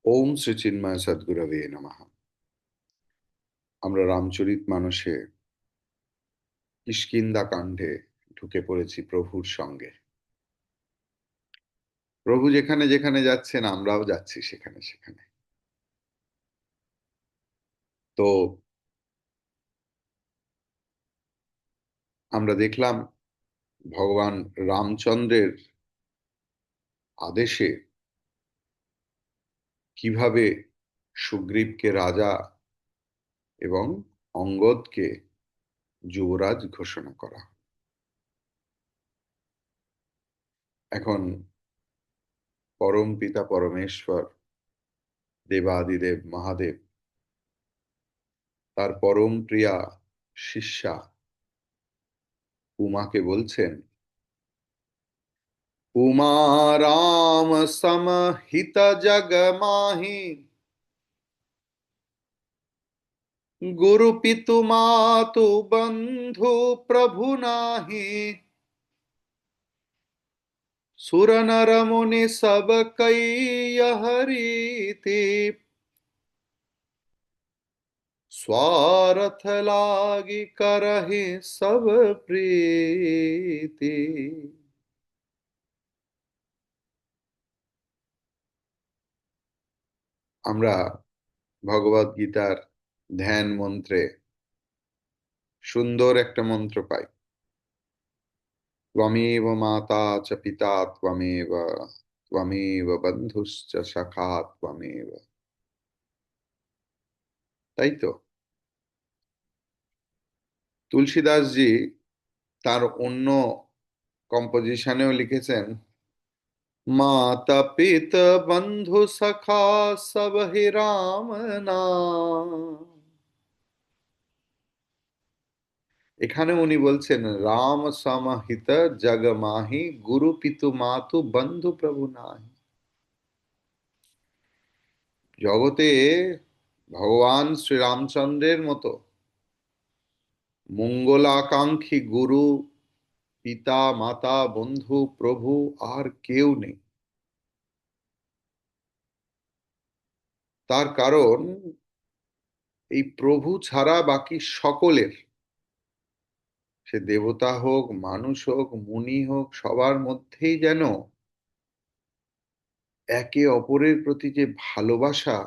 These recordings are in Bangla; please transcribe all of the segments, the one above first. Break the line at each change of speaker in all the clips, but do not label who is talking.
ওম শ্রী চিন্ময় সদ্গুরবে নমঃ। আমরা রামচরিত মানসে কিষ্কিন্ধা কাণ্ডে ঢুকে পড়েছি প্রভুর সঙ্গে। প্রভু যেখানে যেখানে যাচ্ছেন আমরাও যাচ্ছি সেখানে সেখানে। তো আমরা দেখলাম ভগবান রামচন্দ্রের আদেশে কিভাবে সুগ্রীবকে রাজা এবং অঙ্গদকে যুবরাজ ঘোষণা করা। এখন পরম পিতা পরমেশ্বর দেবাদিদেব মহাদেব তার পরম প্রিয়া শিষ্যা উমাকে বলছেন, उमा राम समहित जग माहि, गुरु पितु मातु बंधु प्रभु नाही, सुर नर मुनि सब कई यह रीति, स्वार्थ लागी करहि सब प्रीति। আমরা ভগবদ গীতার ধ্যান মন্ত্রে সুন্দর একটা মন্ত্র পাই, त्वमेव माता च पिता त्वमेव, त्वमेव बन्धुश्च सखा त्वमेव। তাই তো তুলসীদাস জি তার অন্য কম্পোজিশনেও লিখেছেন, माता पिता बंधु सखा सब ही राम नाम। এখানে উনি বলছেন রাম সমাহিত জগ মাহি, গুরু পিতু মাতু বন্ধু প্রভু নাহি। জগতে ভগবান শ্রীরামচন্দ্রের মতো মঙ্গলাকাঙ্ক্ষী গুরু, পিতা মাতা বন্ধু প্রভু আর কেউ নেই। তার কারণ এই প্রভু ছাড়া বাকি সকলের, সে দেবতা হোক মানুষ হোক মুনি হোক, সবার মধ্যেই যেন একে অপরের প্রতি যে ভালোবাসা,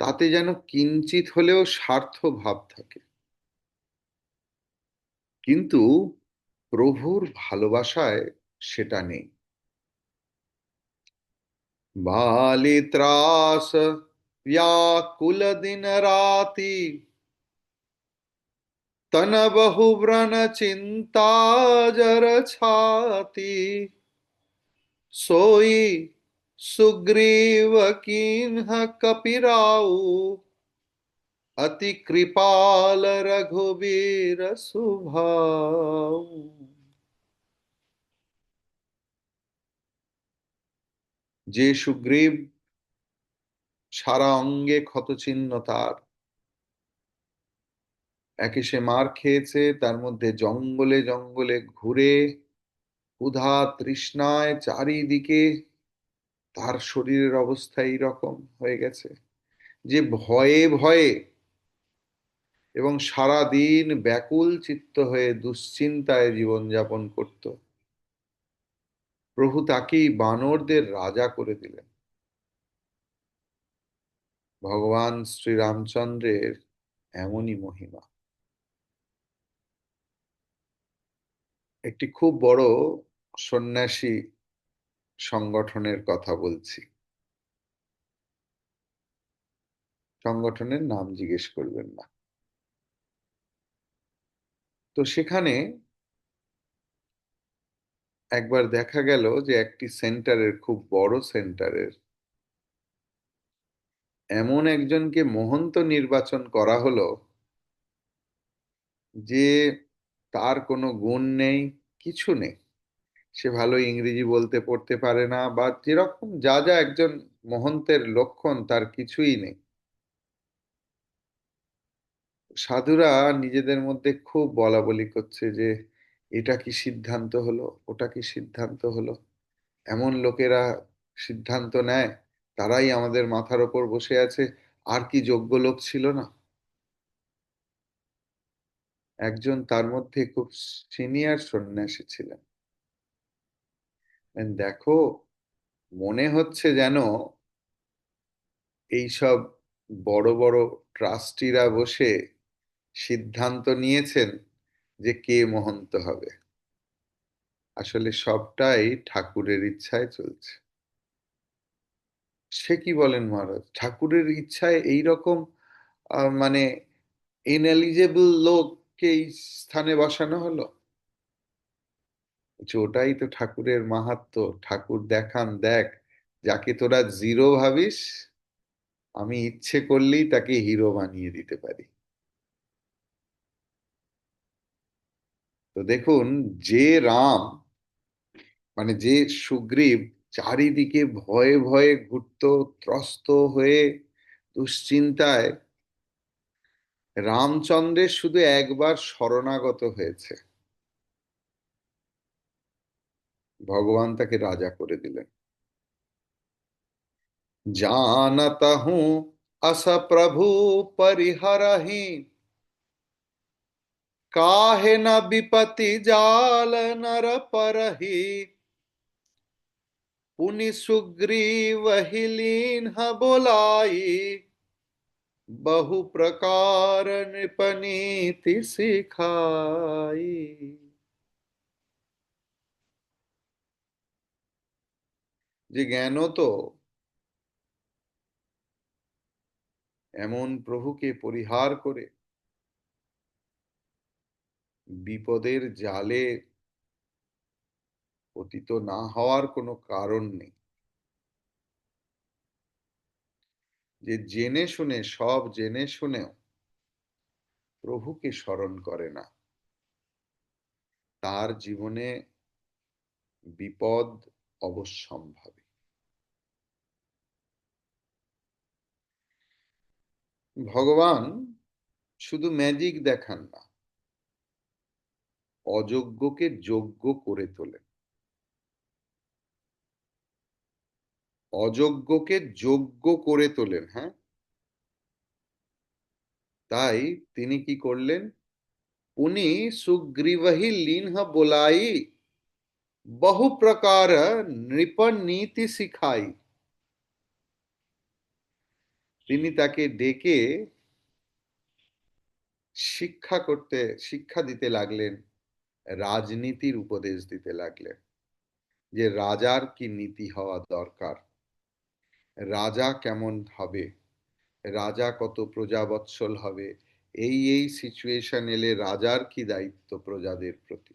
তাতে যেন কিঞ্চিত হলেও স্বার্থ ভাব থাকে। কিন্তু প্রভুর ভালোবাসায় সেটা নেই। बाली त्रास व्याकुल दिन राति, तन बहु व्रण चिंता जर छाती, सोई सुग्रीव कीन्ह कपिराऊ, अति कृपाल रघुबीर सुभाऊ। যে সুগ্রীব সারা অঙ্গে ক্ষতচিহ্ন, তার একে সে মার খেয়েছে, তার মধ্যে জঙ্গলে জঙ্গলে ঘুরে ক্ষুধা তৃষ্ণায় চারিদিকে তার শরীরের অবস্থা এইরকম হয়ে গেছে যে ভয়ে ভয়ে এবং সারা দিন ব্যাকুল চিত্ত হয়ে দুশ্চিন্তায় জীবনযাপন করত। প্রভু তাকেই বানরদের রাজা করে দিলেন। ভগবান শ্রীরামচন্দ্রের এমনই মহিমা। একটি খুব বড় সন্ন্যাসী সংগঠনের কথা বলছি, সংগঠনের নাম জিজ্ঞেস করবেন না। তো সেখানে একবার দেখা গেল যে একটি সেন্টারের, খুব বড় সেন্টারের এমন একজনকে মহন্ত নির্বাচন করা হলো যে তার কোনো গুণ নেই, কিছু নেই। সে ভালো ইংরেজি বলতে পড়তে পারে না, বা যেরকম যা যা একজন মহন্তের লক্ষণ তার কিছুই নেই। সাধুরা নিজেদের মধ্যে খুব বলা বলি করছে যে এটা কি সিদ্ধান্ত হলো, ওটা কি সিদ্ধান্ত হলো। এমন লোকেরা সিদ্ধান্ত নেয় তারাই আমাদের মাথার ওপর বসে আছে। আর কি যোগ্য লোক ছিল না? একজন তার মধ্যে খুব সিনিয়র সন্ন্যাসী ছিলেন। দেখো, মনে হচ্ছে যেন এইসব বড় বড় ট্রাস্টিরা বসে সিদ্ধান্ত নিয়েছেন যে কে মহন্ত হবে। আসলে সবটাই ঠাকুরের ইচ্ছায় চলছে। সে কি বলেন মহারাজ, ঠাকুরের ইচ্ছায় এইরকম মানে ইনএলিজেবল লোককে এই স্থানে বসানো হলো? বলছে, ওটাই তো ঠাকুরের মাহাত্ম্য। ঠাকুর দেখান, দেখ, যাকে তোরা জিরো ভাবিস, আমি ইচ্ছে করলেই তাকে হিরো বানিয়ে দিতে পারি। তো দেখুন, যে রাম, মানে যে সুগ্রীব চারিদিকে ভয়ে ভয়ে ঘুরতো, ত্রস্ত হয়ে, দুশ্চিন্তায়, রামচন্দ্রের শুধু একবার শরণাগত হয়েছে, ভগবান তাকে রাজা করে দিলেন। जानता हूं अस प्रभु परिहरहि, काहे न विपति जाल नर परहि, पुनि सुग्रीव ही लीन्ह बोलाई, बहु प्रकार नृपनीति सिखाई। যে জ্ঞান তো এমন প্রভুকে পরিহার করে বিপদের জালে পতিত না হওয়ার কোনো কারণ নেই। যে জেনে শুনে, সব জেনে শুনেও প্রভুকে স্মরণ করে না, তার জীবনে বিপদ অবশ্যম্ভাবী। ভগবান শুধু ম্যাজিক দেখান না, অযোগ্যকে যোগ্য করে তোলেন। অযোগ্যকে যোগ্য করে তোলেন, হ্যাঁ। তাই তিনি কি করলেন? উনি সুগ্রীবহি লিনহ बोलाई, বহু প্রকার নৃপ নীতি শিখাই। তিনি তাকে ডেকে শিক্ষা করতে, শিক্ষা দিতে লাগলেন, রাজনীতির উপদেশ দিতে লাগলেন, যে রাজার কি নীতি হওয়া দরকার, রাজা কেমন হবে, রাজা কত প্রজাবৎসল হবে, এই এই সিচুয়েশন এলে রাজার কি দায়িত্ব প্রজাদের প্রতি।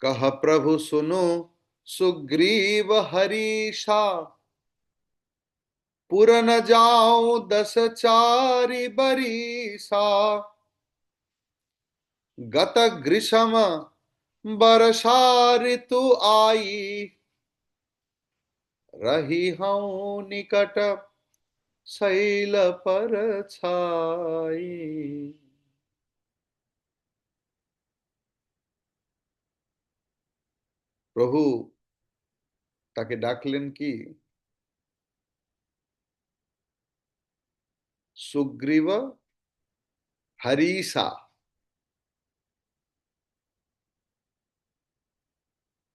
कह प्रभु सुनो सुग्रीव हरीशा, पुर न जाओ दस चारि बरीसा, गत ग्रीष्म बरसा ऋतु आई, रही हूं निकट शैल पर छाई। প্রভু তাকে ডাকলেন কি? সুগ্রীব হরিষা।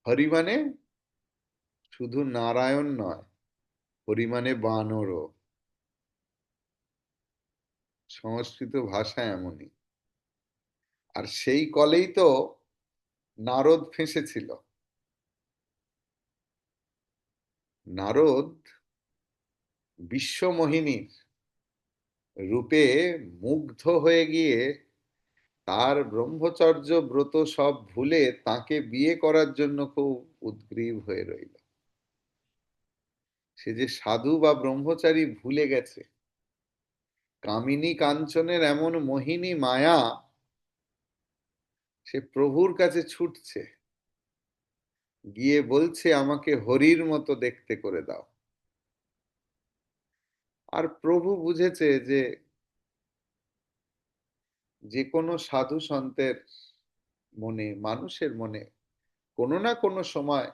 হরি মানে শুধু নারায়ণ নয়, হরি মানে বানরও। সংস্কৃত ভাষা এমনই। আর সেই কলেই তো নারদ ফেঁসেছিল। নারদ বিশ্বমোহিনীর রূপে মুগ্ধ হয়ে গিয়ে তার ব্রহ্মচর্য ব্রত সব ভুলে তাকে বিয়ে করার জন্য খুব উদগ্রীব হয়ে রইল। সে যে সাধু বা ব্রহ্মচারী ভুলে গেছে, কামিনী কাঞ্চনের এমন মোহিনী মায়া, সে প্রভুর কাছে ছুটছে, গিয়ে বলছে আমাকে হরির মতো দেখতে করে দাও। আর প্রভু বুঝেছে যে যে কোনো সাধু সন্তের মনে, মানুষের মনে কোনো না কোনো সময়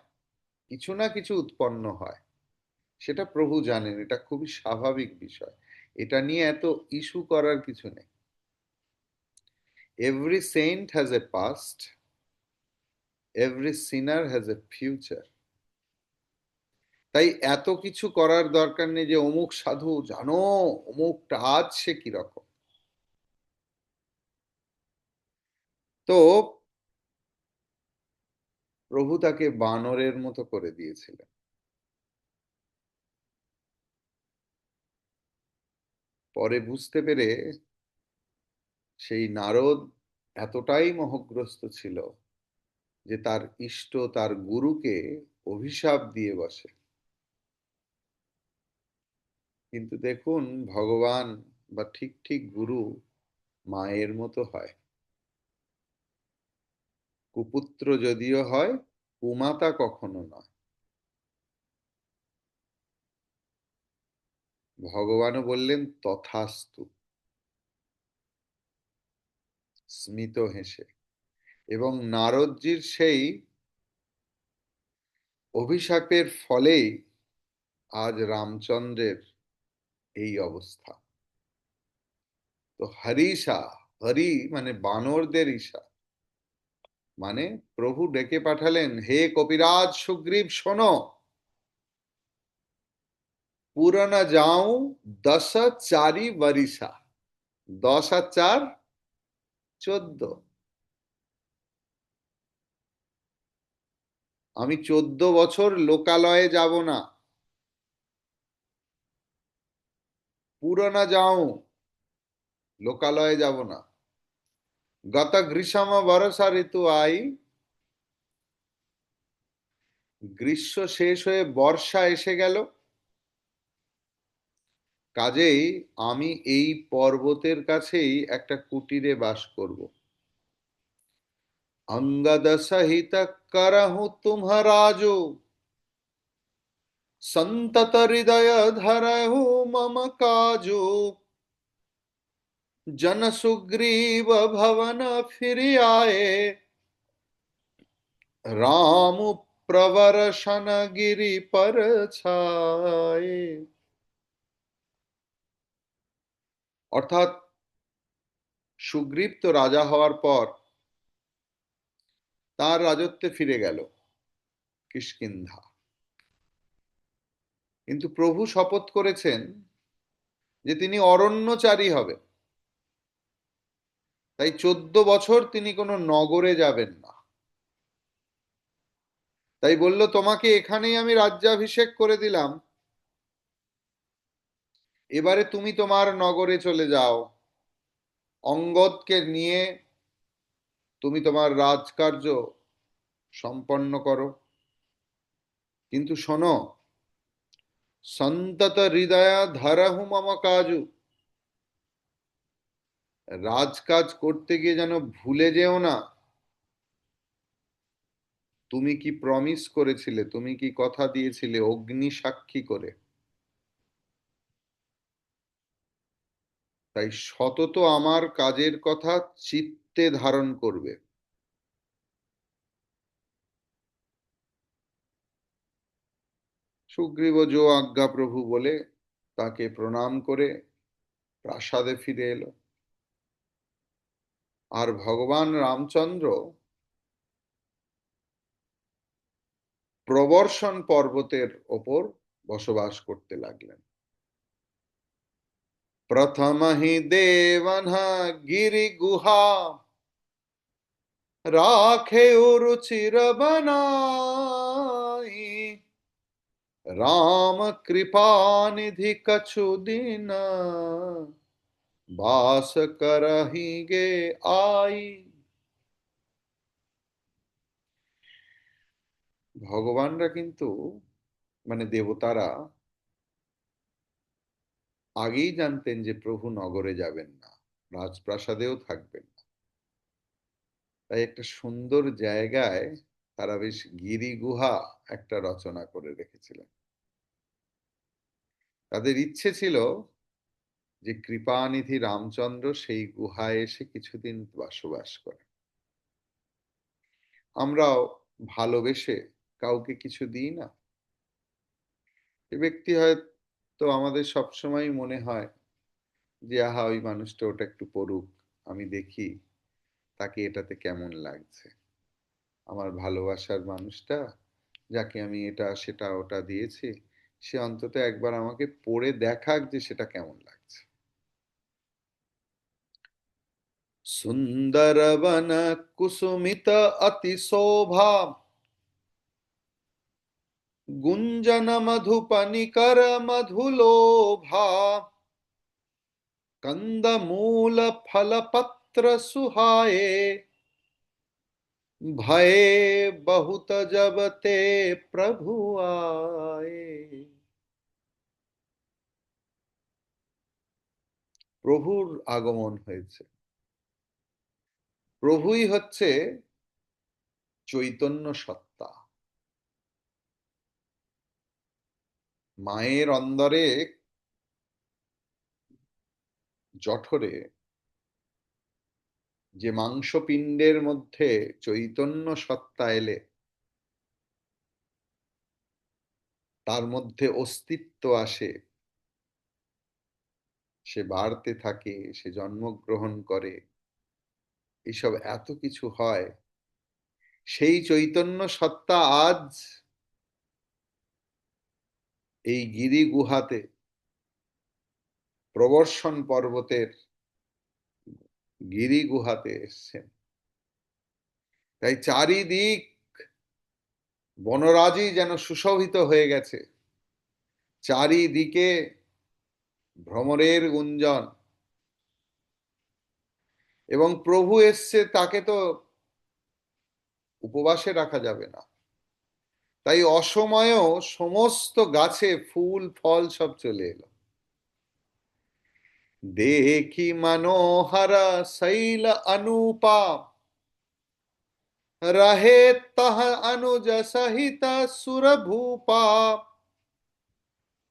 কিছু না কিছু উৎপন্ন হয়, সেটা প্রভু জানেন, এটা খুবই স্বাভাবিক বিষয়। এটা নিয়ে এত ইস্যু করার কিছু নেই। Every saint has a past, every sinner has a future. তাই এত কিছু করার দরকার নেই যে অমুক সাধু জানো অমুকটা আজ সে কিরকম। তো প্রভু তাকে বানরের মতো করে দিয়েছিলেন। পরে বুঝতে পেরে সেই নারদ এতটাই মোহগ্রস্ত ছিল যে তার ইষ্ট, তার গুরুকে অভিশাপ দিয়ে বসে। কিন্তু দেখুন, ভগবান বা ঠিক ঠিক গুরু মায়ের মতো হয়। কুপুত্র যদিও হয়, কুমাতা কখনো নয়। ভগবানও বললেন তথাস্তু, স্মিত হেসে। এবং নারদজির সেই অভিশাপের ফলেই আজ রামচন্দ্রের এই অবস্থা। তো হরিষা, হরি মানে বানরদের ঈশা, মানে প্রভু ডেকে পাঠালেন, হে কপিরাজ সুগ্রীব শোনো, পুরানা যাও 10 4 বরিশা। 10 আর 4 14। আমি 14 বছর লোকালয়ে যাব না। পুরানা যাও, লোকালয়ে যাব না। গত গ্রীষ্ম বর্ষা ঋতু আই, গ্রীষ্ম শেষ হয়ে বর্ষা এসে গেল। কাজেই আমি এই পর্বতের কাছেই একটা কুটিরে বাস করব। अंगद सहित करहु तुम्हराजो, संतत हृदय धरहु मम काजो। जन सुग्रीव भवन फिर आए, राम प्रवर सन गिरि पर छाए। অর্থাৎ সুগ্রীব তো রাজা হওয়ার পর তার রাজত্বে ফিরে গেল কিষ্কিন্ধা। কিন্তু প্রভু শপথ করেছেন যে তিনি অরণ্যচারী হবেন। তাই 14 বছর তিনি কোনো নগরে যাবেন না। তাই বলল, তোমাকে এখানেই আমি রাজ্যাভিষেক করে দিলাম, এবারে তুমি তোমার নগরে চলে যাও, অঙ্গদকে নিয়ে তুমি তোমার রাজকার্য সম্পন্ন করো। কিন্তু শোনো, সন্তত হৃদয় ধরহু মম কাজু, রাজকাজ করতে গিয়ে যেন ভুলে যেও না তুমি কি প্রমিস করেছিলে, তুমি কি কথা দিয়েছিলে অগ্নি সাক্ষী করে। তাই সতত আমার কাজের কথা চিত্তে ধারণ করবে। সুগ্রীব জো আজ্ঞা প্রভু বলে তাকে প্রণাম করে প্রাসাদে ফিরে এলো। আর ভগবান রামচন্দ্র প্রবর্ষণ পর্বতের ওপর বসবাস করতে লাগলেন। প্রথম হি দেবন গিরি গুহা, রাখে রুচির বনাই। राम कृपा निधि कछु दिन, বাস করহি গে আই। ভগবানরা কিন্তু মানে দেবতারা আগেই জানতেন যে প্রভু নগরে যাবেন না, রাজপ্রাসাদেও থাকবেন না। তাই একটা সুন্দর জায়গায় তারা বেশ গিরি গুহা একটা রচনা করে রেখেছিলেন। তাদের ইচ্ছে ছিল যে কৃপানিধি রামচন্দ্র সেই গুহায় এসে কিছুদিন বসবাস করে। আমরাও ভালোবেসে কাউকে কিছু দিই না, এ ব্যক্তি হয়তো আমাদের সবসময় মনে হয় যে আহা ওই মানুষটা ওটা একটু পড়ুক, আমি দেখি তাকে এটাতে কেমন লাগছে। আমার ভালোবাসার মানুষটা, যাকে আমি এটা সেটা ওটা দিয়েছি, সে অন্তত একবার আমাকে পড়ে দেখাক যে সেটা কেমন লাগছে। সুন্দরবন কুসুমিত অতি শোভা, গুঞ্জন মধুপনিকর মধুলোভা, कंदमूल फल पत्र सुहाए, भये बहुत जब ते प्रभु आए। প্রভুর আগমন হয়েছে। প্রভুই হচ্ছে চৈতন্য সত্তা। মায়ের অন্দরে জঠরে যে মাংসপিণ্ডের মধ্যে চৈতন্য সত্তা এলে তার মধ্যে অস্তিত্ব আসে, সে বাড়তে থাকে, সে জন্মগ্রহণ করে, এইসব এত কিছু হয়। সেই চৈতন্য সত্তা আজ এই গিরি গুহাতে প্রবর্ষণ পর্বতের গিরি গুহাতে এসছেন। তাই চারিদিক বনরাজি যেন সুশোভিত হয়ে গেছে, চারিদিকে ভ্রমরের গুঞ্জন। এবং প্রভু এসছে, তাকে তো উপবাসে রাখা যাবে না, তাই অসময়েও সমস্ত গাছে ফুল ফল সব চলে এলো। দেখি মনোহর শৈল अनुपा, रहे तह अनुज सहित सुर भूपा,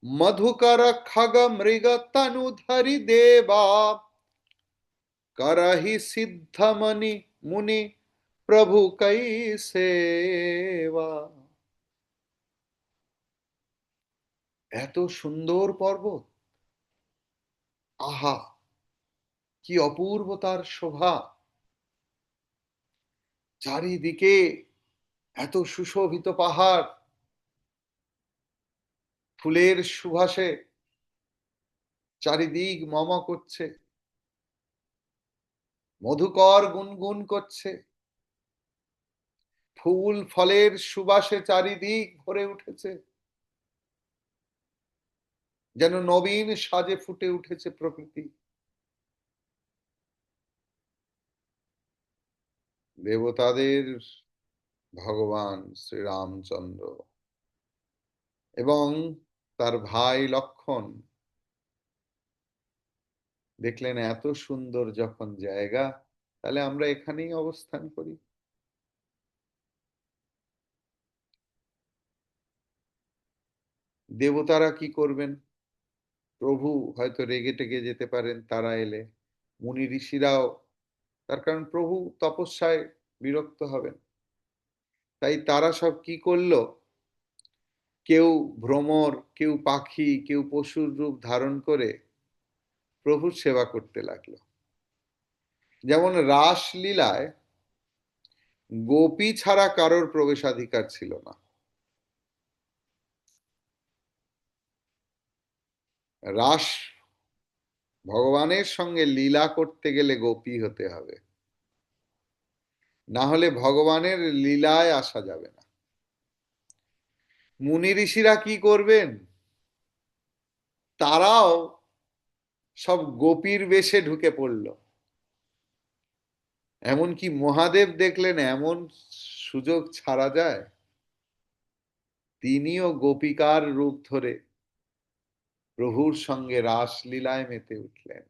मधुकर खग मृग तनु धरि देवा, करहि सिद्ध मनि मुनि प्रभु कई सेवा। এত সুন্দর পর্বত, আহা কি অপূর্ব তার শোভা, চারিদিকে এত সুশোভিত পাহাড়, ফুলের সুবাসে চারিদিক মম করছে, মধুকর গুনগুন করছে, ফুল ফলের সুবাসে চারিদিক ভরে উঠেছে, যেন নবীন সাজে ফুটে উঠেছে প্রকৃতি। দেবতাদের ভগবান শ্রীরামচন্দ্র এবং তার ভাই লক্ষণ দেখলেন এত সুন্দর যখন জায়গা, তাহলে আমরা এখানেই অবস্থান করি। দেবতারা কি করবেন? প্রভু হয়তো রেগে টেগে যেতে পারেন তারা এলে, মুনি ঋষিরাও, তার কারণ প্রভু তপস্যায় বিরক্ত হবেন। তাই তারা সব কি করলো, কেউ ভ্রমর, কেউ পাখি, কেউ পশুর রূপ ধারণ করে প্রভুর সেবা করতে লাগলো। যেমন রাসলীলায় গোপী ছাড়া কারোর প্রবেশাধিকার ছিল না। রাস ভগবানের সঙ্গে লীলা করতে গেলে গোপী হতে হবে, না হলে ভগবানের লীলায় আসা যাবে না। মুনি ঋষিরা কি করবেন? তারাও সব গোপীর বেশে ঢুকে পড়ল। এমনকি মহাদেব দেখলেন এমন সুযোগ ছাড়া যায়, তিনিও গোপিকার রূপ ধরে প্রভুর সঙ্গে রাসলীলায় মেতে উঠলেন।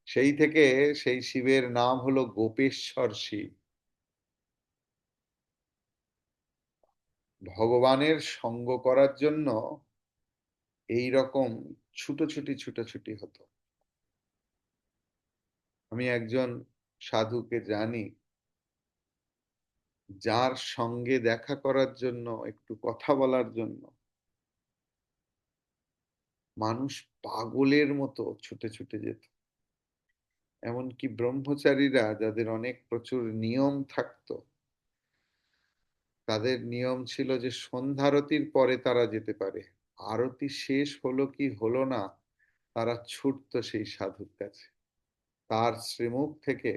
সেই থেকে সেই শিবের নাম হলো গোপেশ্বর শিব। ভগবানের সঙ্গ করার জন্য এই রকম ছুটোছুটি হতো। আমি একজন সাধুকে জানি, যার সঙ্গে দেখা করার জন্য, একটু কথা বলার জন্য মানুষ পাগলের মতো ছুটে ছুটে যেত। এমনকি ব্রহ্মচারীরা, যাদের অনেক প্রচুর নিয়ম থাকতো, তাদের নিয়ম ছিল যে সন্ধ্যারতির পরে তারা যেতে পারে। আরতি শেষ হলো কি হলো না, তারা ছুটতো সেই সাধুর কাছে, তার শ্রীমুখ থেকে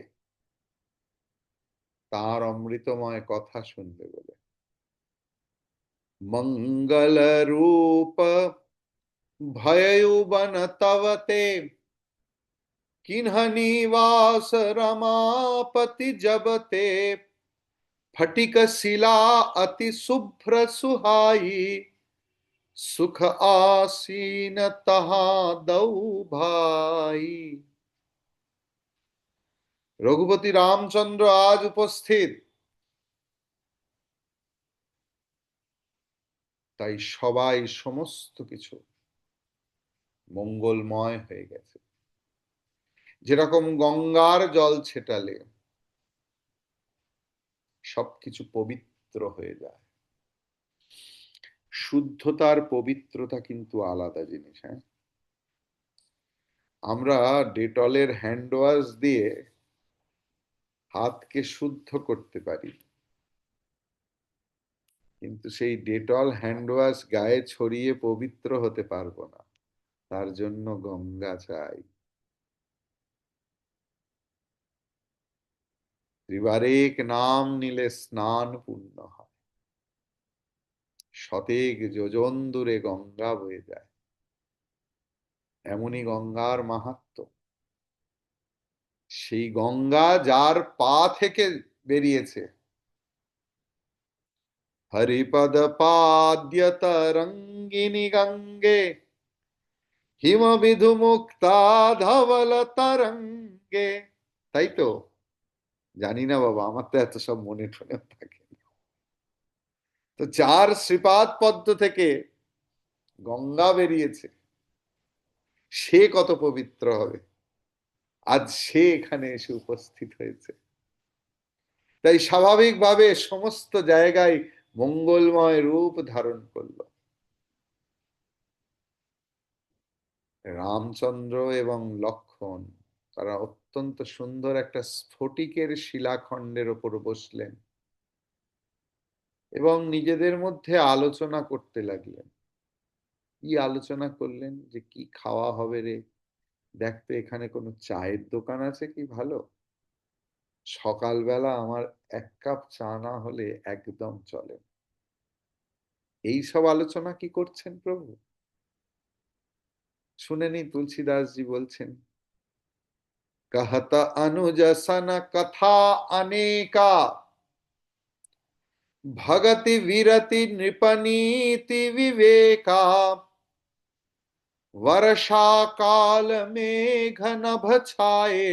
তার অমৃতময় কথা শুনবে বলে। मंगल रूप भयउबन तव ते, किन्ह निवास रमापति जब ते, फटिक शिला अति शुभ्र सुहाई, सुख आसीन तहा दऊ भाई। রঘুপতি রামচন্দ্র আজ উপস্থিত, তাই সবাই সমস্ত কিছু মঙ্গলময় হয়ে গেছে। যেরকম গঙ্গার জল ছেটালে সবকিছু পবিত্র হয়ে যায়, শুদ্ধতার পবিত্রতা কিন্তু আলাদা জিনিস। হ্যাঁ, আমরা ডেটলের হ্যান্ড ওয়াশ দিয়ে হাতকে শুদ্ধ করতে পারি, কিন্তু সেই ডেটল হ্যান্ড ওয়াশ গায়ে ছড়িয়ে পবিত্র হতে পারবো না। তার জন্য গঙ্গা চাই। ত্রিবারেক নাম নিলে স্নান পূর্ণ হয়, শতেক যোজন দূরে গঙ্গা বয়ে যায়। এমনই গঙ্গার মাহাত্ম্য। সেই গঙ্গা যার পা থেকে বেরিয়েছে, হরিপদ পাদ্য তরঙ্গিনী গঙ্গে, হিম বিধু মুক্তা ধবল তরঙ্গে। তাই তো? জানি না বাবা, আমার তো এত সব মনে টনে থাকে। তো যার শ্রীপাদ পদ্ম থেকে গঙ্গা বেরিয়েছে, সে কত পবিত্র হবে। আজ সে এখানে এসে উপস্থিত হয়েছে, তাই স্বাভাবিকভাবে সমস্ত জায়গায় মঙ্গলময় রূপ ধারণ করলো। রামচন্দ্র এবং লক্ষ্মণ, তারা অত্যন্ত সুন্দর একটা স্ফটিকের শিলাখণ্ডের ওপর বসলেন এবং নিজেদের মধ্যে আলোচনা করতে লাগলেন। কি আলোচনা করলেন? যে কি খাওয়া হবে রে, দেখতে এখানে কোনো চায়ের দোকান আছে কি ভালো? সকালবেলা আমার এক কাপ চা না হলে একদম চলে। এই সব আলোচনা কি করছেন প্রভু? শুনেনি তুলসীদাসজি বলছেন, कहत अनुज सन कथा अनेका, भगति विरति नृपनीति विवेका, वर्षा काल मेघ नभ छाए,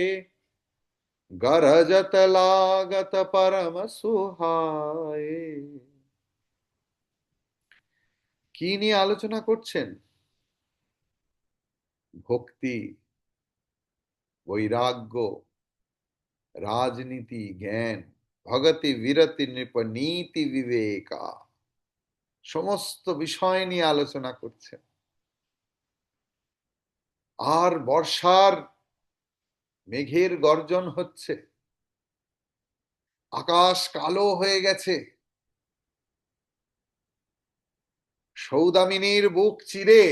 गरजत लागत परम सुहाए। কি নিয়ে আলোচনা করছেন? ভক্তি, বৈরাগ্য, রাজনীতি, জ্ঞান, ভগতি বিরতি নৃপ নীতি বিবেকা, সমস্ত বিষয় নিয়ে আলোচনা করছেন। আর বর্ষার মেঘের গর্জন হচ্ছে, আকাশ কালো হয়ে গেছে, সৌদামিনীর বুক চিরে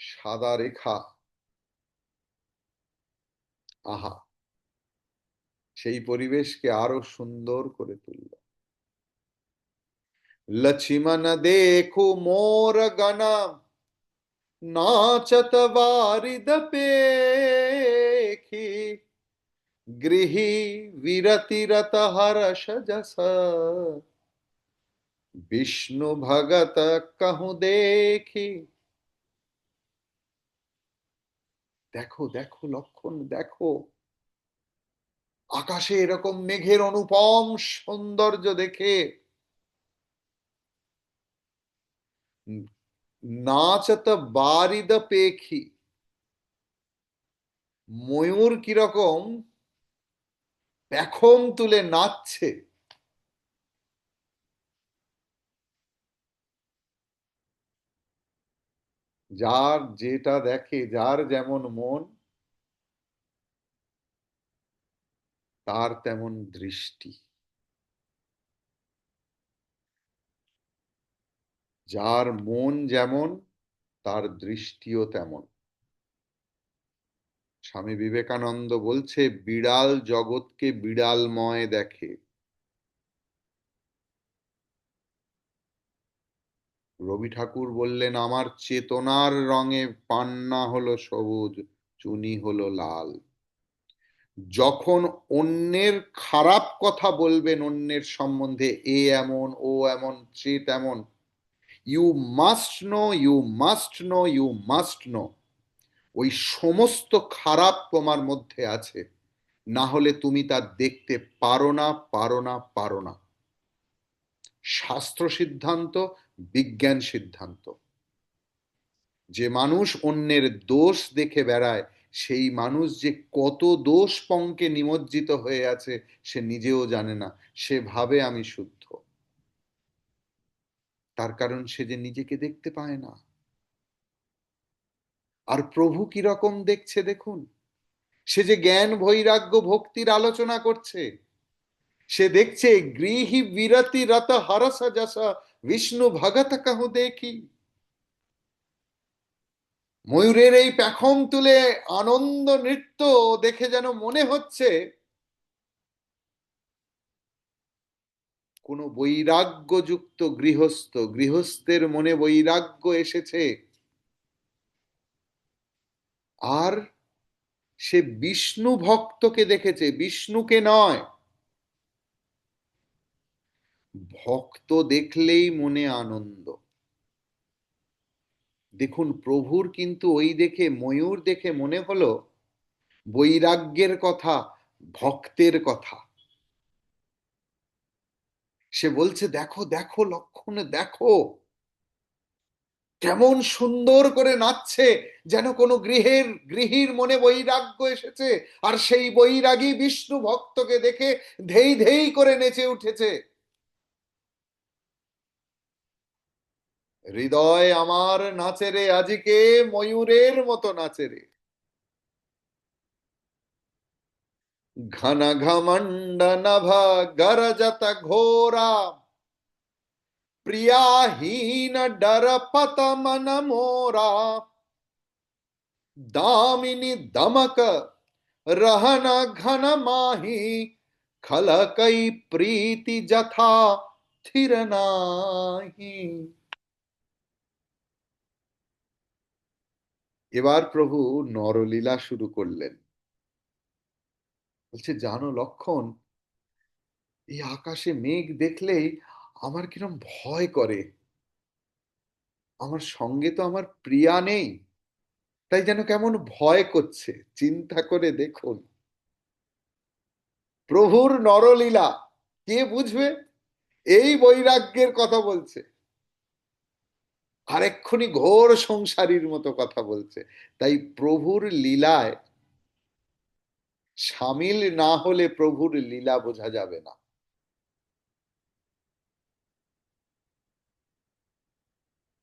সাদা রেখা, আহা, সেই পরিবেশকে আরো সুন্দর করে তুলল। लक्ष्मण देखो मोर गना, नाचत वारिद पेखी, गृही विरति रत हर्ष जस, विष्णु भगत कहूं देखी। দেখো দেখো লক্ষণ, দেখো আকাশে এরকম মেঘের অনুপম সৌন্দর্য দেখে নাচত বারিদ পেখি, ময়ূর কিরকম পেখম তুলে নাচছে। যার যেটা দেখে, যার যেমন মন, তার তেমন দৃষ্টি। যার মন যেমন, তার দৃষ্টিও তেমন। স্বামী বিবেকানন্দ বলছে, বিড়াল জগৎকে বিড়ালময় দেখে। রবি ঠাকুর বললেন, আমার চেতনার রঙে পান্না হলো সবুজ, চুনি হলো লাল। যখন অন্যের খারাপ কথা বলবেন, অন্যের সম্বন্ধে, এ এমন, ও এমন, সে তেমন, you must know, you must know, you must know, ওই সমস্ত খারাপ তোমার মধ্যে আছে, না হলে তুমি তা দেখতে পারো না, পারো না, পারো না। শাস্ত্র সিদ্ধান্ত, বিজ্ঞান সিদ্ধান্ত। যে মানুষ অন্যের দোষ দেখে বেড়ায়, সেই মানুষ যে কত দোষ পঙ্কে নিমজ্জিত হয়ে আছে সে নিজেও জানে না। সে ভাবে আমি শুদ্ধ, তার কারণ সে যে নিজেকে দেখতে পায় না। আর প্রভু কিরকম দেখছে দেখুন। সে যে জ্ঞান বৈরাগ্য ভক্তির আলোচনা করছে, সে দেখছে গৃহী বিরতি রত হরস যশা বিষ্ণু ভগত কাহু দেখি। ময়ূরের এই পেখম তুলে আনন্দ নৃত্য দেখে যেন মনে হচ্ছে কোন বৈরাগ্যযুক্ত গৃহস্থ, গৃহস্থের মনে বৈরাগ্য এসেছে, আর সে বিষ্ণু ভক্তকে দেখেছে, বিষ্ণুকে নয়। ভক্ত দেখলেই মনে আনন্দ। দেখুন, প্রভুর কিন্তু ওই দেখে, ময়ূর দেখে মনে হলো বৈরাগ্যের কথা, ভক্তের কথা। সে বলছে, দেখো দেখো লক্ষণ, দেখো কেমন সুন্দর করে নাচছে, যেন কোনো গৃহীর মনে বৈরাগ্য এসেছে, আর সেই বৈরাগী বিষ্ণু ভক্তকে দেখে ধেই ধেই করে নেচে উঠেছে। হৃদয় আমার নাচে রে আজকে, ময়ূরের মতো নাচে রে। ঘন ঘমণ্ড নভ গরজত ঘোরা, প্রিয়াহীন ডরপত মন মোরা, दामिनी दमक रहन घन माही, खलकई प्रीति जथा थिर नाही। এবার প্রভু নরলীলা শুরু করলেন। বলছে, জানো লক্ষণ, এই আকাশে মেঘ দেখলেই আমার কিরম ভয় করে। আমার সঙ্গে তো আমার প্রিয়া নেই, তাই যেন কেমন ভয় করছে। চিন্তা করে দেখুন, প্রভুর নরলীলা কে বুঝবে? এই বৈরাগ্যের কথা বলছে, আর এক্ষুনি ঘোর সংসারীর মতো কথা বলছে। তাই প্রভুর লীলায় সামিল না হলে প্রভুর লীলা বোঝা যাবে না।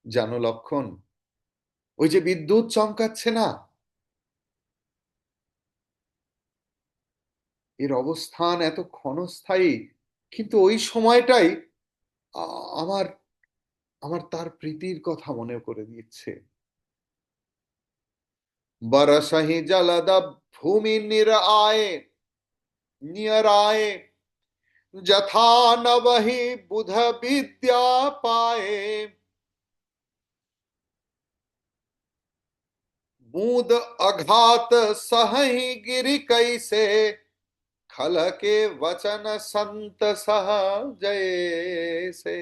জানো লক্ষণ, ওই যে বিদ্যুৎ চমকাচ্ছে না, এর অবস্থান এত ক্ষণস্থায়ী, কিন্তু ওই সময়টাই আমার আমার তার প্রীতির কথা মনে করে দিচ্ছে। বরসহি জলদ ভূমি নিরায়ে, নিয়রায়ে, যথা নবহি বুধ বিদ্যা পায়ে, बूंद अघात सही गिरि कैसे, खल के वचन संत सह जैसे।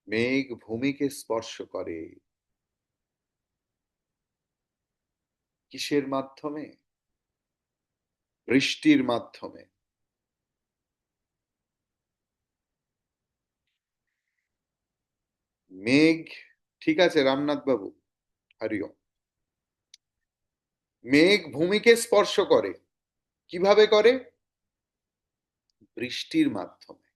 মেঘ ভূমিকে স্পর্শ করে কিসের মাধ্যমে? বৃষ্টির মাধ্যমে। মেঘ, ঠিক আছে রামনাথ বাবু, হরিওম। মেঘ ভূমিকে স্পর্শ করে, কিভাবে করে? বৃষ্টির মাধ্যমে।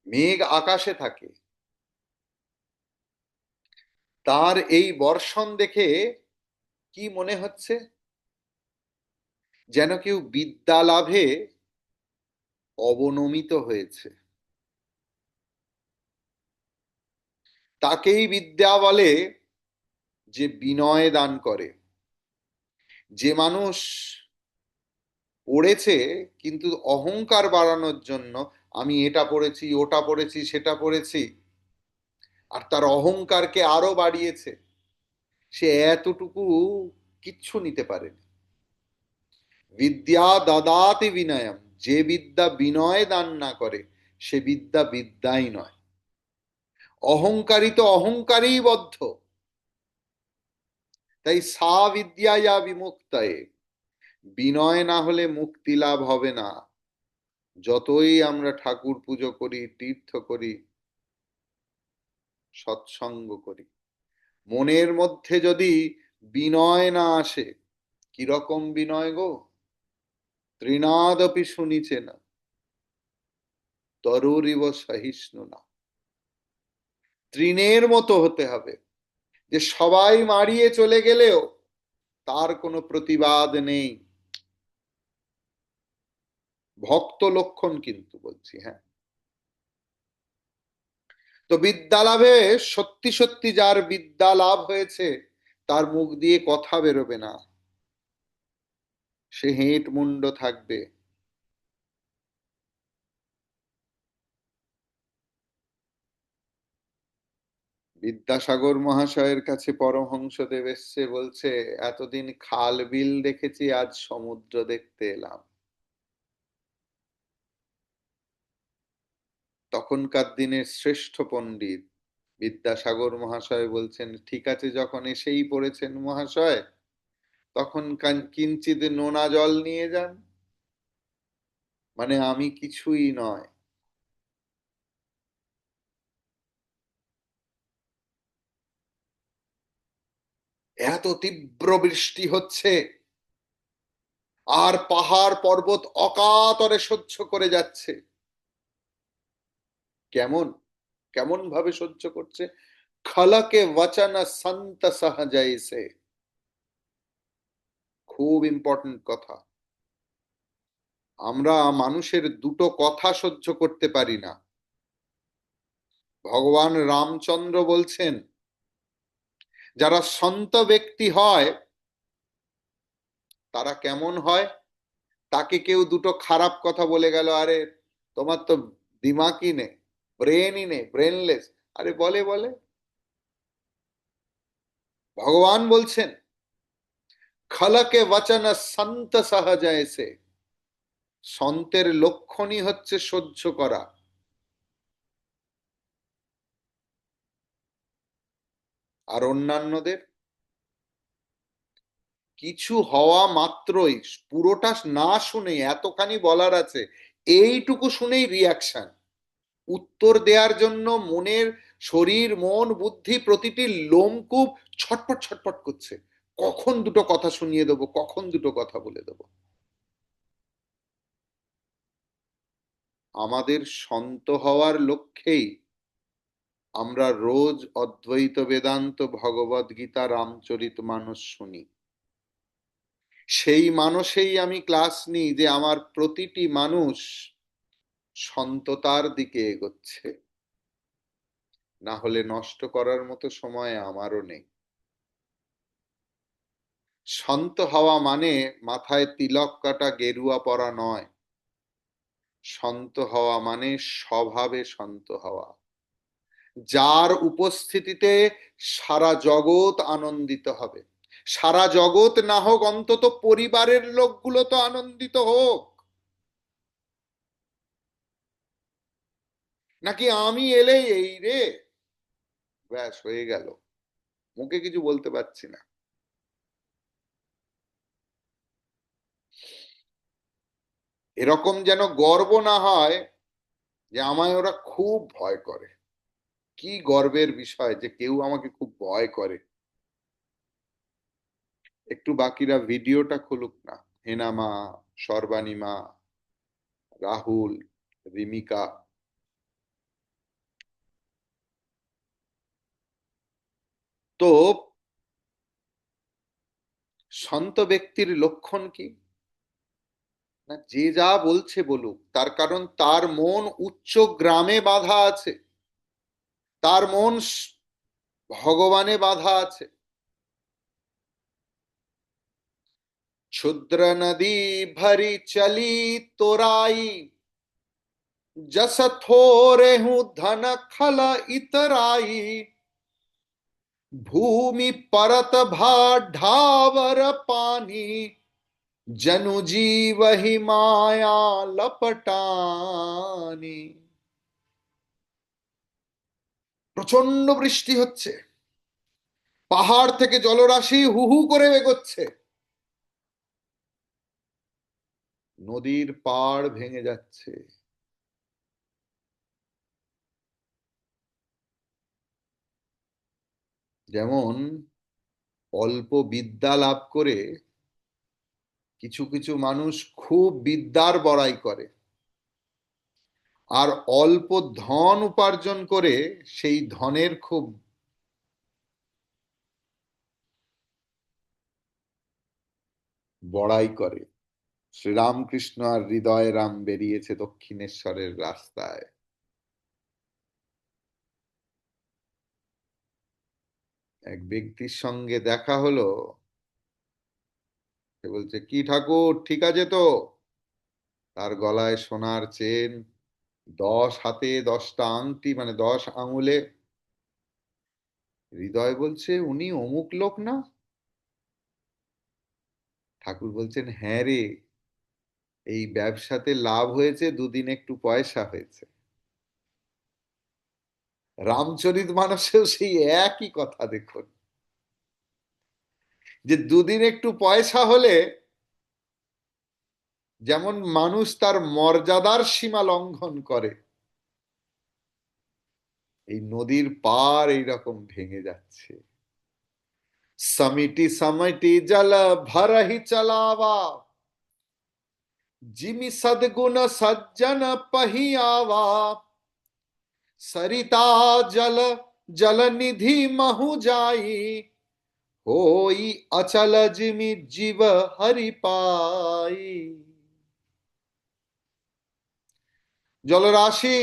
মেঘ আকাশে থাকে, তার এই বর্ষণ দেখে কি মনে হচ্ছে? যেন কেউ বিদ্যা লাভে অবনমিত হয়েছে। তাকেই বিদ্যা বলে যে বিনয় দান করে। যে মানুষ পড়েছে কিন্তু অহংকার বাড়ানোর জন্য, আমি এটা পড়েছি, ওটা পড়েছি, সেটা পড়েছি, আর তার অহংকারকে আরো বাড়িয়েছে, সে এতটুকু কিচ্ছু নিতে পারেনি। বিদ্যা দদাতি বিনয়ম, যে বিদ্যা বিনয় দান না করে সে বিদ্যা বিদ্যাই নয়। অহংকারী তো অহংকারেই বদ্ধ। তাই সা বিদ্যায়া বিমুক্তায়ে, বিনয় না হলে মুক্তি লাভ হবে না। যতই আমরা ঠাকুর পুজো করি, তীর্থ করি, সৎসঙ্গ করি, মনের মধ্যে যদি বিনয় না আসে, কিরকম বিনয় গো? তৃণাদপি শুনিছে না, তরুরিব সহিষ্ণু না। তৃণের মতো হতে হবে, যে সবাই মারিয়ে চলে গেলেও তার কোনো প্রতিবাদ নেই। ভক্ত লক্ষণ কিন্তু বলছি, হ্যাঁ। তো বিদ্যা লাভে, সত্যি সত্যি যার বিদ্যা লাভ হয়েছে, তার মুখ দিয়ে কথা বেরোবে না, সে হেঁট মুন্ড থাকবে। বিদ্যাসাগর মহাশয়ের কাছে পরমহংসদেব এসছে, বলছে এতদিন খাল বিল দেখেছি, আজ সমুদ্র দেখতে এলাম। তখনকার দিনের শ্রেষ্ঠ পণ্ডিত বিদ্যাসাগর মহাশয় বলছেন, ঠিক আছে, যখন এসেই পড়েছেন মহাশয়, তখন কিঞ্চিত নোনা জল নিয়ে যান। মানে আমি কিছুই নয়। এত তীব্র বৃষ্টি হচ্ছে, আর পাহাড় পর্বত অকাতরে সহ্য করে যাচ্ছে। কেমন কেমন ভাবে সহ্য করছে? খলকে বচন সন্ত সহজৈসে। খুব ইম্পর্টেন্ট কথা। আমরা মানুষের দুটো কথা সহ্য করতে পারি না। ভগবান রামচন্দ্র বলছেন, যারা সন্ত ব্যক্তি হয় তারা কেমন হয়? তাকে কেউ দুটো খারাপ কথা বলে গেল, আরে তোমার তো দিমাগই নেই, ব্রেনই নেই, ব্রেনলেস। আরে বলে বলে। ভগবান বলছেন, খলকে বচন সন্ত সহজৈসে। সন্তের লক্ষণই হচ্ছে সহ্য করা। আর অন্যান্যদের কিছু হওয়া মাত্রই, পুরোটা না শুনে, এতখানি বলার আছে, এইটুকু শুনেই রিয়াকশন। উত্তর দেওয়ার জন্য মনের, শরীর, মন, বুদ্ধি, প্রতিটি লোমকূপ ছটপট ছটপট করছে, কখন দুটো কথা শুনিয়ে দেবো, কখন দুটো কথা বলে দেবো। আমাদের সন্ত হওয়ার লক্ষ্যেই আমরা রোজ অদ্বৈত বেদান্ত, ভগবদ গীতা, রামচরিত মানস শুনি। সেই মানুষেই আমি ক্লাস নিই যে আমার প্রতিটি মানুষ সন্ততার দিকে এগোচ্ছে, না হলে নষ্ট করার মতো সময় আমারও নেই। সন্ত হওয়া মানে মাথায় তিলক কাটা গেরুয়া পরা নয়। সন্ত হওয়া মানে স্বভাবে সন্ত হওয়া, যার উপস্থিতিতে সারা জগৎ আনন্দিত হবে। সারা জগৎ না হোক, অন্তত পরিবারের লোকগুলো তো আনন্দিত হোক। নাকি আমি এলেই এই রে, ব্যাস হয়ে গেল, মুখে কিছু বলতে পারছি না। এরকম যেন গর্ব না হয় যে আমায় ওরা খুব ভয় করে। কি গর্বের বিষয় যে কেউ আমাকে খুব ভয় করে। একটু বাকিরা ভিডিওটা খুলুক না, হেনামা, সর্বাণীমা, রাহুল, রিমিকা। তো সন্ত ব্যক্তির লক্ষণ কি? না, যে যা বলছে বলুক, তার কারণ তার মন উচ্চ গ্রামে বাঁধা আছে, তার মন ভগবানে বাঁধা আছে। क्षुद्र नदी भरी चली तोराई, जस थोरे हूं धन खल इतराई, भूमि परत भा ढावर पानी, जनु जीव ही माया लपटानी। প্রচন্ড বৃষ্টি হচ্ছে, পাহাড় থেকে জলরাশি হু হু করে এগোচ্ছে, নদীর পাড় ভেঙে যাচ্ছে। যেমন অল্প বিদ্যা লাভ করে কিছু কিছু মানুষ খুব বিদ্যার বড়াই করে, আর অল্প ধন উপার্জন করে সেই ধনের খুব বড়াই করে। শ্রীরামকৃষ্ণ আর হৃদয় রাম বেরিয়েছে দক্ষিণেশ্বরের রাস্তায়। এক ব্যক্তির সঙ্গে দেখা হলো, সে বলছে, কি ঠাকুর ঠিক আছে তো? তার গলায় সোনার চেন, 10 হাতে 10টা আংটি, মানে 10 আঙুলে। হৃদয় বলছে, উনি অমুক লোক না? ঠাকুর বলছেন, হ্যাঁ রে, এই ব্যবসাতে লাভ হয়েছে, দুদিন একটু পয়সা হয়েছে। রামচরিতমানসেও সেই একই কথা দেখুন, যে দুদিন একটু পয়সা হলে যেমন মানুষ তার মর্যাদার সীমা লঙ্ঘন করে, এই নদীর পার এইরকম ভেঙে যাচ্ছে। समिति समिति जल भरहि चलावा, जिमि सद्गुण सज्जन पहियावा, सरिता जल जल निधि महु जाई, होई अचल जिमि जीव हरि पाई। জলরাশি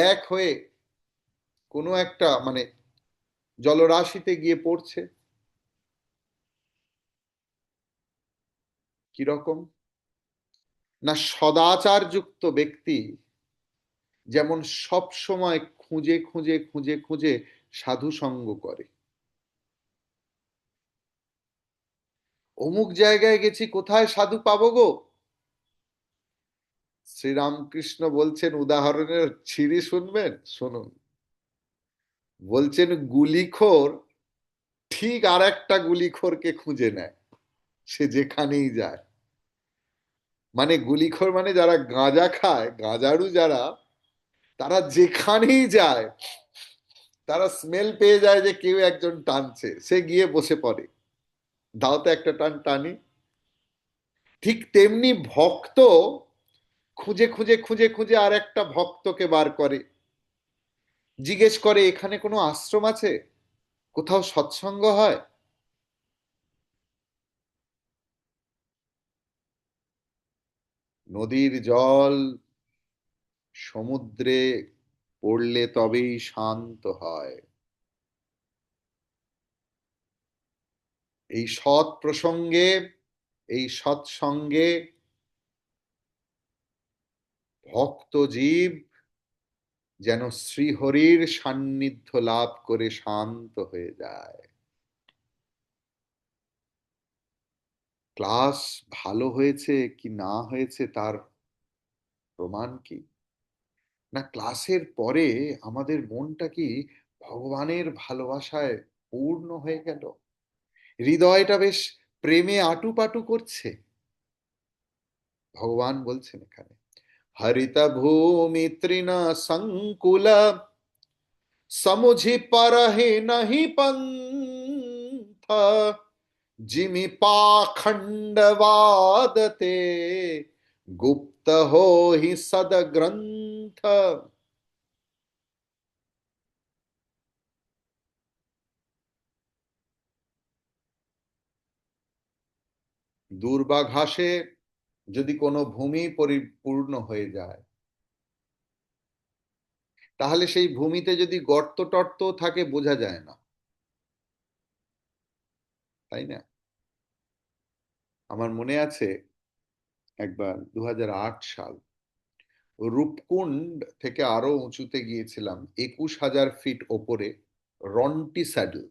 এক হয়ে কোনো একটা মানে জলরাশিতে গিয়ে পড়ছে, কিরকম না, সদাচার যুক্ত ব্যক্তি যেমন সব সময় খুঁজে খুঁজে খুঁজে খুঁজে সাধু সঙ্গ করে। অমুক জায়গায় গেছি, কোথায় সাধু পাবো গো? শ্রীরামকৃষ্ণ বলছেন, উদাহরণের ছিরি শুনবেন, শুনুন। বলছেন, গুলিখোর ঠিক আর একটা গুলিখোরকে খুঁজে নেয়, সে যেখানেই যায়। মানে গুলিখোর মানে যারা গাঁজা খায়, গাঁজাড়ু যারা, তারা যেখানেই যায়, তারা স্মেল পেয়ে যায় যে কেউ একজন টানছে, সে গিয়ে বসে পড়ে, দাও তো একটা টান টানি। ঠিক তেমনি ভক্ত খুঁজে খুঁজে খুঁজে খুঁজে আর একটা ভক্তকে বার করে, জিজ্ঞেস করে, এখানে কোনো আশ্রম আছে, কোথাও সৎসঙ্গ হয়? নদীর জল সমুদ্রে পড়লে তবেই শান্ত হয়। এই সৎ প্রসঙ্গে, এই সৎসঙ্গে ভক্ত জীব যেন শ্রীহরির সান্নিধ্য লাভ করে শান্ত হয়ে যায়। ক্লাস ভালো হয়েছে কি না হয়েছে তার প্রমাণ কি? না, ক্লাসের পরে আমাদের মনটা কি ভগবানের ভালোবাসায় পূর্ণ হয়ে গেল? হৃদয়টা বেশ প্রেমে আটুপাটু করছে? ভগবান বলছেন এখানে, হরিত ভূমি তৃণ সংকুল, समुझि परहि नहीं पंथ, जिमि पाखंडवाद ते, गुप्त हो ही सद ग्रंथ। দূর্বাঘাসে যদি কোনো ভূমি পরিপূর্ণ হয়ে যায়, তাহলে সেই ভূমিতে যদি গর্ত টর্ত থাকে বোঝা যায় না, তাই না? আমার মনে আছে একবার 2008 সাল, রূপকুণ্ড থেকে আরো উঁচুতে গিয়েছিলাম, 21,000 ফিট ওপরে, রন্টি স্যাডল।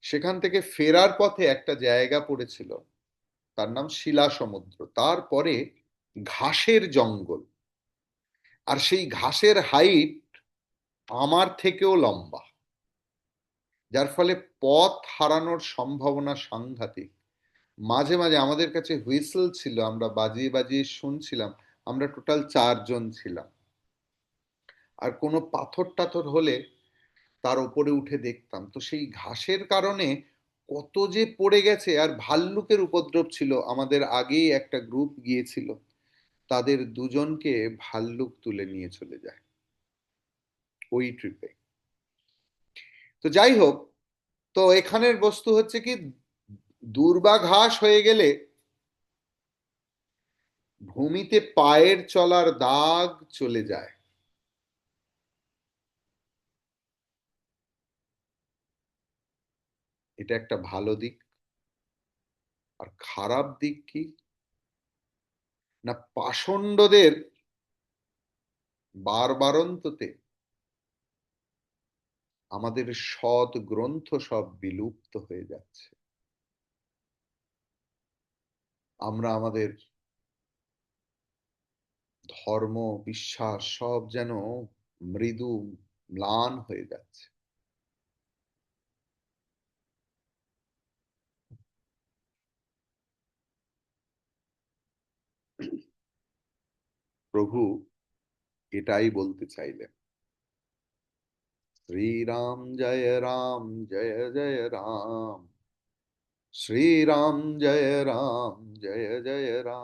সেখান থেকে ফেরার পথে একটা জায়গা পড়েছিল, তার নাম শিলা সমুদ্র। তারপরে ঘাসের জঙ্গল, আর সেই ঘাসের হাইট আমার থেকেও লম্বা, যার ফলে পথ হারানোর সম্ভাবনা সাংঘাতিক। মাঝে মাঝে আমাদের কাছে হুইসেল ছিল, আমরা বাজিয়ে বাজিয়ে শুনছিলাম। আমরা টোটাল 4 জন ছিলাম। আর কোনো পাথর টাথর হলে তার উপরে উঠে দেখতাম, তো সেই ঘাসের কারণে কত যে পড়ে গেছে। আর ভাল্লুকের উপদ্রব ছিল, আমাদের আগেই একটা গ্রুপ গিয়েছিল, তাদের দুজনকে ভাল্লুক তুলে নিয়ে চলে যায় ওই ট্রিপে। তো যাই হোক, তো এখানের বস্তু হচ্ছে কি, দুর্বাঘাস হয়ে গেলে ভূমিতে পায়ের চলার দাগ চলে যায়। এটা একটা ভালো দিক। আর খারাপ দিক কি না, পাষণ্ডদের বারবারন্ততে আমাদের সৎ গ্রন্থ সব বিলুপ্ত হয়ে যাচ্ছে। আমরা আমাদের ধর্ম বিশ্বাস সব যেন মৃদু ম্লান হয়ে যাচ্ছে। প্রভু এটাই বলতে চাইলেন। শ্রীরাম জয় জয় রাম, শ্রীরাম জয় রাম, জয় জয় রাম।